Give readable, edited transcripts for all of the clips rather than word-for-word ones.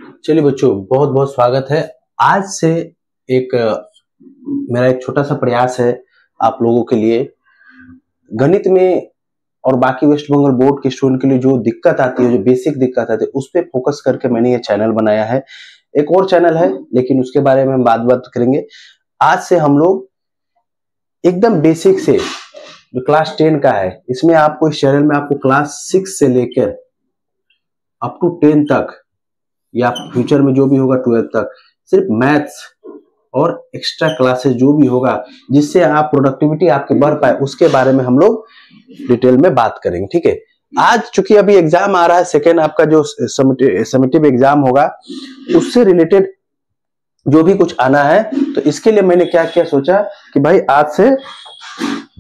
चलिए बच्चों, बहुत बहुत स्वागत है। आज से एक मेरा एक छोटा सा प्रयास है आप लोगों के लिए। गणित में और बाकी वेस्ट बंगाल बोर्ड के स्टूडेंट के लिए जो दिक्कत आती है, जो बेसिक दिक्कत आती है, उस पर फोकस करके मैंने ये चैनल बनाया है। एक और चैनल है लेकिन उसके बारे में हम बात करेंगे। आज से हम लोग एकदम बेसिक से जो क्लास 10 का है, इसमें आपको इस चैनल में आपको क्लास 6 से लेकर अप टू 10 तक या फ्यूचर में जो भी होगा 12 तक सिर्फ मैथ्स और एक्स्ट्रा क्लासेस जो भी होगा जिससे आप प्रोडक्टिविटी आपके बढ़ पाए, उसके बारे में हम लोग डिटेल में बात करेंगे। ठीक है, आज चूंकि अभी एग्जाम आ रहा है, सेकेंड आपका जो समेटिव एग्जाम होगा उससे रिलेटेड जो भी कुछ आना है, तो इसके लिए मैंने क्या क्या सोचा कि भाई आज से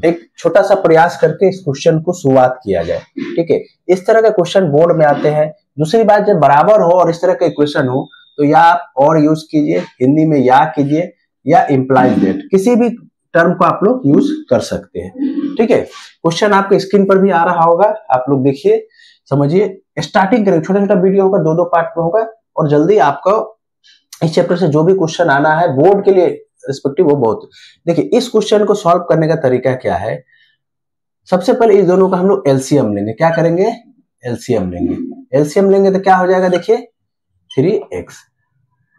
एक छोटा सा प्रयास करके इस क्वेश्चन को शुरुआत किया जाए। ठीक है, इस तरह का क्वेश्चन बोर्ड में आते हैं। दूसरी बात, जब बराबर हो और इस तरह का क्वेश्चन हो तो या आप और यूज कीजिए, हिंदी में या कीजिए या इम्प्लाइज दैट, किसी भी टर्म को आप लोग यूज कर सकते हैं। ठीक है, क्वेश्चन आपके स्क्रीन पर भी आ रहा होगा, आप लोग देखिए समझिए। स्टार्टिंग करेंगे, छोटा छोटा वीडियो होगा, दो पार्ट में होगा और जल्दी आपको इस चैप्टर से जो भी क्वेश्चन आना है बोर्ड के लिए रिस्पेक्टिव वो बहुत। देखिए, इस क्वेश्चन को सॉल्व करने का तरीका क्या है। सबसे पहले इस दोनों का हम लोग एलसीएम लेंगे। क्या करेंगे? एलसीएम लेंगे। एलसीएम लेंगे तो क्या हो जाएगा, देखिए 3x।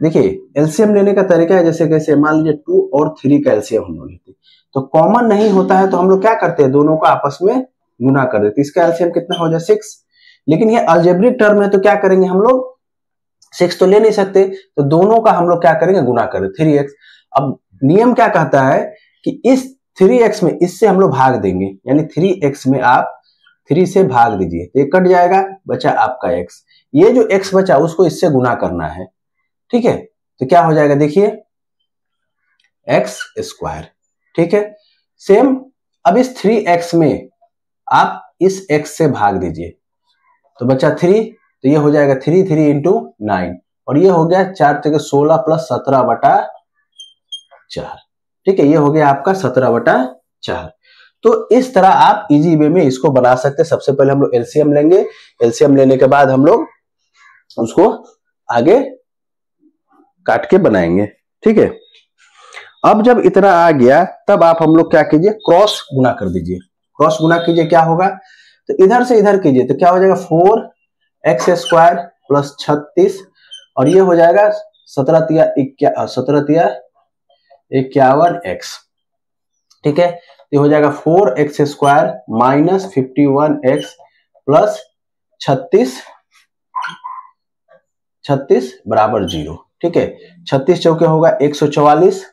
देखिए एलसीएम लेने का तरीका है जैसे कैसे, मान लीजिए 2 और 3 का एलसीएम हम लोग लेते हैं तो कॉमन नहीं होता है, तो हम लोग क्या करते हैं, दोनों को आपस में गुना कर देते हैं। इसका एलसीएम कितना हो जाए 6। लेकिन ये अलजेब्रिक टर्म है तो क्या करेंगे हम लोग, 6 तो ले नहीं सकते, तो दोनों का हम लोग क्या करेंगे, गुना करें 3x। अब नियम क्या कहता है कि इस 3x में इससे हम लोग भाग देंगे, यानी 3x में आप 3 से भाग दीजिए तो ये कट जाएगा, बचा आपका x। ये जो x बचा उसको इससे गुना करना है। ठीक है, तो क्या हो जाएगा, देखिए x स्क्वायर। ठीक है, सेम अब इस 3x में आप इस x से भाग दीजिए तो बचा 3, तो ये हो जाएगा 3 इंटू 9 और ये हो गया 4 से 16 प्लस 17/4। ठीक है, ये हो गया आपका 17/4। तो इस तरह आप इजी वे में इसको बना सकते हैं। सबसे पहले हम लोग एलसीएम लेंगे, एलसीएम लेने के बाद हम लोग उसको आगे काट के बनाएंगे। ठीक है, अब जब इतना आ गया तब आप हम लोग क्या कीजिए, क्रॉस गुना कर दीजिए। क्रॉस गुना कीजिए, क्या होगा, तो इधर से इधर कीजिए तो क्या हो जाएगा, 4x स्क्वायर प्लस 36 और ये हो जाएगा 17 तिया 51x। ठीक है, ये हो जाएगा 4x square minus 51x plus 36 बराबर 0। ठीक है, 36 चौके होगा 144।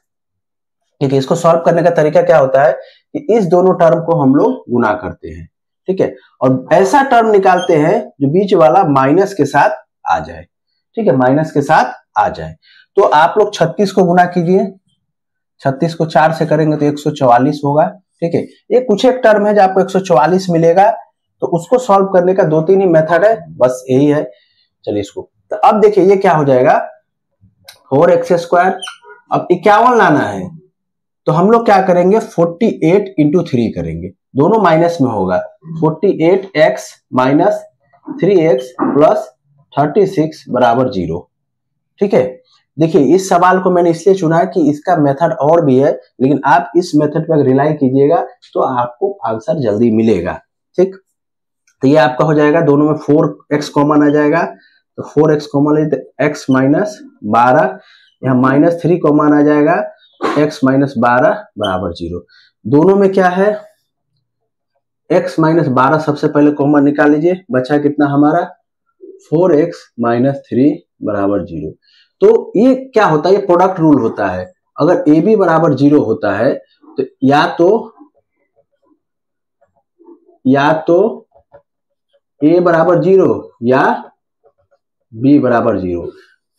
ठीक है, इसको सॉल्व करने का तरीका क्या होता है कि इस दोनों टर्म को हम लोग गुना करते हैं। ठीक है, और ऐसा टर्म निकालते हैं जो बीच वाला माइनस के साथ आ जाए। ठीक है, माइनस के साथ आ जाए। तो आप लोग 36 को गुना कीजिए, 36 को 4 से करेंगे तो 144 होगा। ठीक है, ये कुछ एक टर्म है जो आपको 144 मिलेगा, तो उसको सॉल्व करने का 2-3 ही मेथड है, बस यही है। चलिए इसको, तो अब देखिए ये क्या हो जाएगा, 4x स्क्वायर। अब 51 लाना है तो हम लोग क्या करेंगे, 48 इंटू 3 करेंगे, दोनों माइनस में होगा। 48x माइनस 3x प्लस 36 बराबर 0। ठीक है, देखिए इस सवाल को मैंने इसलिए चुना है कि इसका मेथड और भी है, लेकिन आप इस मेथड पर रिलाई कीजिएगा तो आपको आंसर जल्दी मिलेगा। ठीक, तो ये आपका हो जाएगा, दोनों में 4x कॉमन आ जाएगा तो 4x कॉमन है तो x माइनस 12, यहाँ माइनस 3 कॉमन आ जाएगा x माइनस 12 बराबर 0। दोनों में क्या है, x माइनस 12 सबसे पहले कॉमन निकाल लीजिए, बचा कितना हमारा 4x माइनस 3 बराबर 0। तो ये क्या होता है, ये प्रोडक्ट रूल होता है। अगर a b बराबर 0 होता है तो या तो a बराबर 0 या b बराबर 0,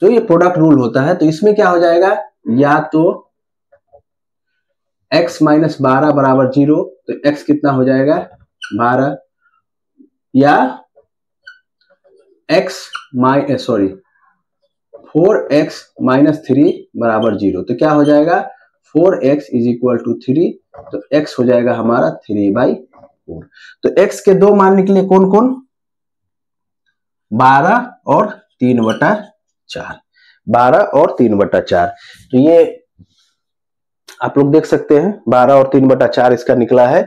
तो ये प्रोडक्ट रूल होता है। तो इसमें क्या हो जाएगा, या तो x माइनस 12 बराबर 0, तो x कितना हो जाएगा 12, या 4x माइनस 3 बराबर 0, तो क्या हो जाएगा 4x इज इक्वल टू 3, तो x हो जाएगा हमारा 3/4। तो x के दो मान निकले कौन कौन, 12 और 3/4। 4, 12 और 3/4। तो ये आप लोग देख सकते हैं 12 और 3/4 इसका निकला है।